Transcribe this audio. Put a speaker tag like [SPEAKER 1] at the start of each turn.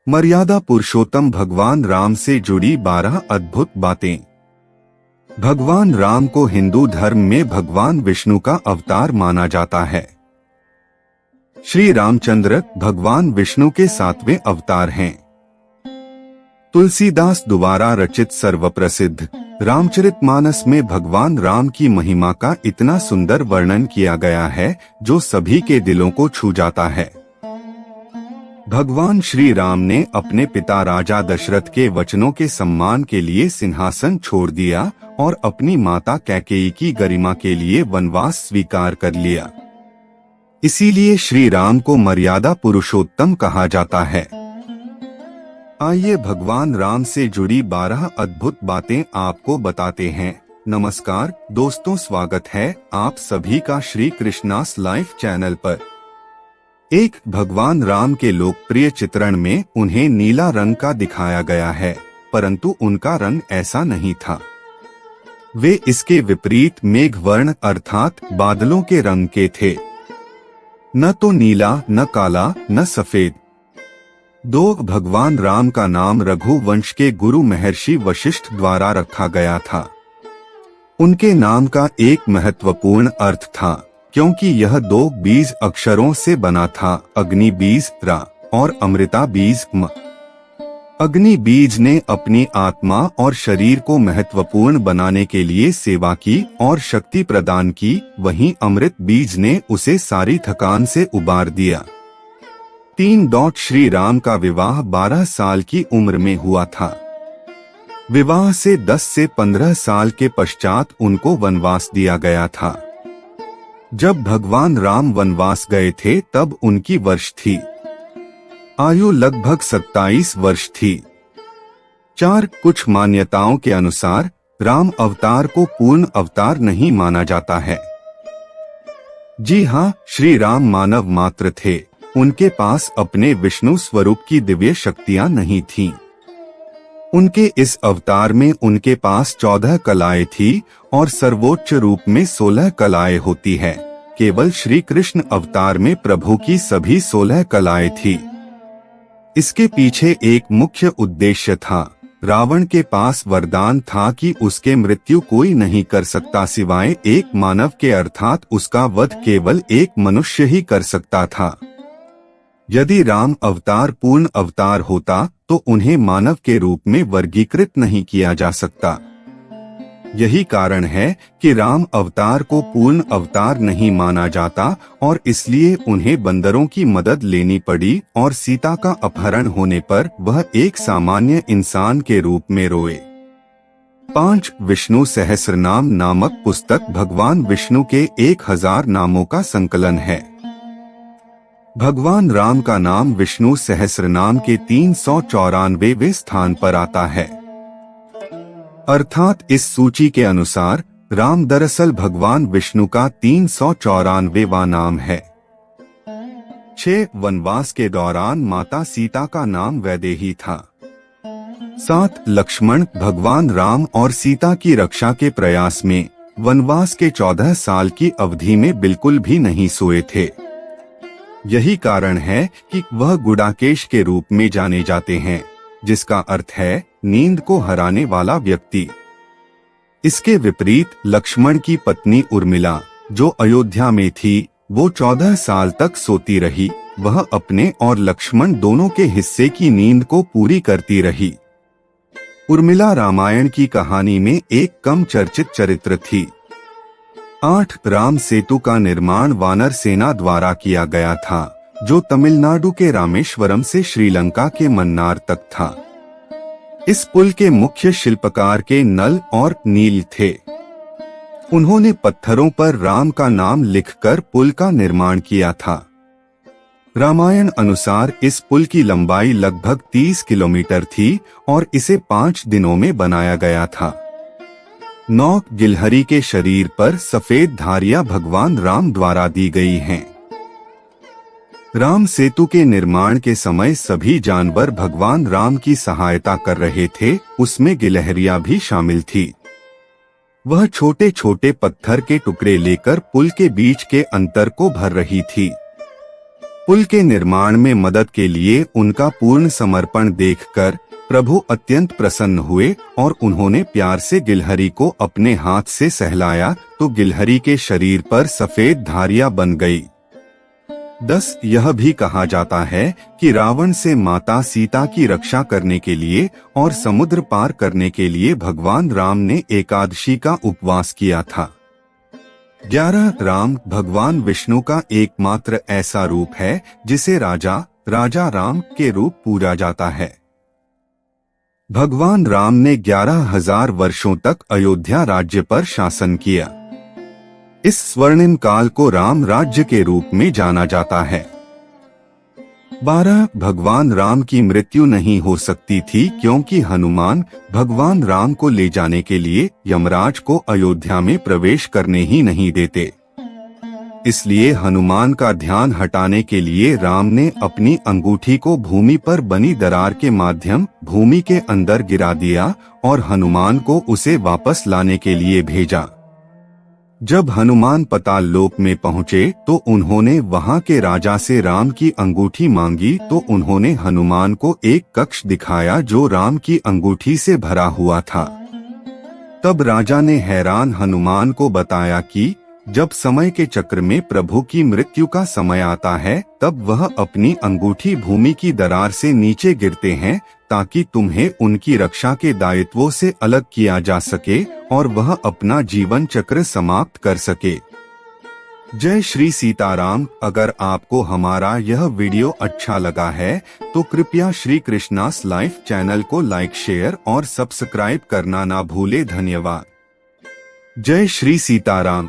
[SPEAKER 1] मर्यादा पुरुषोत्तम भगवान राम से जुड़ी 12 अद्भुत बातें। भगवान राम को हिंदू धर्म में भगवान विष्णु का अवतार माना जाता है। श्री रामचंद्र भगवान विष्णु के 7वें अवतार हैं। तुलसीदास द्वारा रचित सर्वप्रसिद्ध रामचरितमानस में भगवान राम की महिमा का इतना सुंदर वर्णन किया गया है जो सभी के दिलों को छू जाता है। भगवान श्री राम ने अपने पिता राजा दशरथ के वचनों के सम्मान के लिए सिंहासन छोड़ दिया और अपनी माता कैकेयी की गरिमा के लिए वनवास स्वीकार कर लिया। इसीलिए श्री राम को मर्यादा पुरुषोत्तम कहा जाता है। आइए भगवान राम से जुड़ी 12 अद्भुत बातें आपको बताते हैं। नमस्कार दोस्तों, स्वागत है आप सभी का श्री कृष्णास लाइफ चैनल पर। एक भगवान राम के लोकप्रिय चित्रण में उन्हें नीला रंग का दिखाया गया है, परंतु उनका रंग ऐसा नहीं था। वे इसके विपरीत मेघवर्ण अर्थात बादलों के रंग के थे। न तो नीला, न काला, न सफेद। भगवान राम का नाम रघुवंश के गुरु महर्षि वशिष्ठ द्वारा रखा गया था। उनके नाम का एक महत्वपूर्ण अर्थ था, क्योंकि यह 2 बीज अक्षरों से बना था, अग्नि बीज रा और अमृता बीज म। अग्नि बीज ने अपनी आत्मा और शरीर को महत्वपूर्ण बनाने के लिए सेवा की और शक्ति प्रदान की, वहीं अमृत बीज ने उसे सारी थकान से उबार दिया। 3. श्री राम का विवाह 12 साल की उम्र में हुआ था। विवाह से 10 से 15 साल के पश्चात उनको वनवास दिया गया था। जब भगवान राम वनवास गए थे तब उनकी वर्ष थी आयु लगभग 27 वर्ष थी। 4. कुछ मान्यताओं के अनुसार राम अवतार को पूर्ण अवतार नहीं माना जाता है। जी हाँ, श्री राम मानव मात्र थे। उनके पास अपने विष्णु स्वरूप की दिव्य शक्तियां नहीं थीं। उनके इस अवतार में उनके पास 14 कलाएं थी और सर्वोच्च रूप में 16 कलाएं होती है। केवल श्री कृष्ण अवतार में प्रभु की सभी 16 कलाएं थी। इसके पीछे एक मुख्य उद्देश्य था। रावण के पास वरदान था कि उसके मृत्यु कोई नहीं कर सकता सिवाय एक मानव के, अर्थात उसका वध केवल एक मनुष्य ही कर सकता था। यदि राम अवतार पूर्ण अवतार होता तो उन्हें मानव के रूप में वर्गीकृत नहीं किया जा सकता। यही कारण है कि राम अवतार को पूर्ण अवतार नहीं माना जाता और इसलिए उन्हें बंदरों की मदद लेनी पड़ी और सीता का अपहरण होने पर वह एक सामान्य इंसान के रूप में रोए। 5. विष्णु सहस्रनाम नामक पुस्तक भगवान विष्णु के 1000 नामों का संकलन है। भगवान राम का नाम विष्णु सहस्रनाम के 394वें स्थान पर आता है, अर्थात इस सूची के अनुसार राम दरअसल भगवान विष्णु का 394वां नाम है। 6. वनवास के दौरान माता सीता का नाम वैदेही था। 7. लक्ष्मण भगवान राम और सीता की रक्षा के प्रयास में वनवास के 14 साल की अवधि में बिल्कुल भी नहीं सोए थे। यही कारण है कि वह गुडाकेश के रूप में जाने जाते हैं, जिसका अर्थ है नींद को हराने वाला व्यक्ति। इसके विपरीत लक्ष्मण की पत्नी उर्मिला, जो अयोध्या में थी, वो 14 साल तक सोती रही। वह अपने और लक्ष्मण दोनों के हिस्से की नींद को पूरी करती रही। उर्मिला रामायण की कहानी में एक कम चर्चित चरित्र थी। 8. राम सेतु का निर्माण वानर सेना द्वारा किया गया था, जो तमिलनाडु के रामेश्वरम से श्रीलंका के मन्नार तक था। इस पुल के मुख्य शिल्पकार के नल और नील थे। उन्होंने पत्थरों पर राम का नाम लिखकर पुल का निर्माण किया था। रामायण अनुसार इस पुल की लंबाई लगभग 30 किलोमीटर थी और इसे 5 दिनों में बनाया गया था। 9. गिलहरी के शरीर पर सफेद धारियां भगवान राम द्वारा दी गई हैं। राम सेतु के निर्माण के समय सभी जानवर भगवान राम की सहायता कर रहे थे, उसमें गिलहरियां भी शामिल थी। वह छोटे छोटे पत्थर के टुकड़े लेकर पुल के बीच के अंतर को भर रही थी। पुल के निर्माण में मदद के लिए उनका पूर्ण समर्पण देखकर प्रभु अत्यंत प्रसन्न हुए और उन्होंने प्यार से गिलहरी को अपने हाथ से सहलाया तो गिलहरी के शरीर पर सफेद धारियां बन गई। 10 यह भी कहा जाता है कि रावण से माता सीता की रक्षा करने के लिए और समुद्र पार करने के लिए भगवान राम ने एकादशी का उपवास किया था। 11 राम भगवान विष्णु का एकमात्र ऐसा रूप है जिसे राजा राम के रूप पूजा जाता है। भगवान राम ने 11,000 वर्षों तक अयोध्या राज्य पर शासन किया। इस स्वर्णिम काल को राम राज्य के रूप में जाना जाता है। 12 भगवान राम की मृत्यु नहीं हो सकती थी क्योंकि हनुमान भगवान राम को ले जाने के लिए यमराज को अयोध्या में प्रवेश करने ही नहीं देते। इसलिए हनुमान का ध्यान हटाने के लिए राम ने अपनी अंगूठी को भूमि पर बनी दरार के माध्यम भूमि के अंदर गिरा दिया और हनुमान को उसे वापस लाने के लिए भेजा। जब हनुमान पाताल लोक में पहुँचे तो उन्होंने वहां के राजा से राम की अंगूठी मांगी तो उन्होंने हनुमान को एक कक्ष दिखाया जो राम की अंगूठी से भरा हुआ था। तब राजा ने हैरान हनुमान को बताया कि जब समय के चक्र में प्रभु की मृत्यु का समय आता है तब वह अपनी अंगूठी भूमि की दरार से नीचे गिरते हैं ताकि तुम्हें उनकी रक्षा के दायित्वों से अलग किया जा सके और वह अपना जीवन चक्र समाप्त कर सके। जय श्री सीताराम। अगर आपको हमारा यह वीडियो अच्छा लगा है तो कृपया श्री कृष्णास लाइफ चैनल को लाइक शेयर और सब्सक्राइब करना ना भूले। धन्यवाद। जय श्री सीताराम।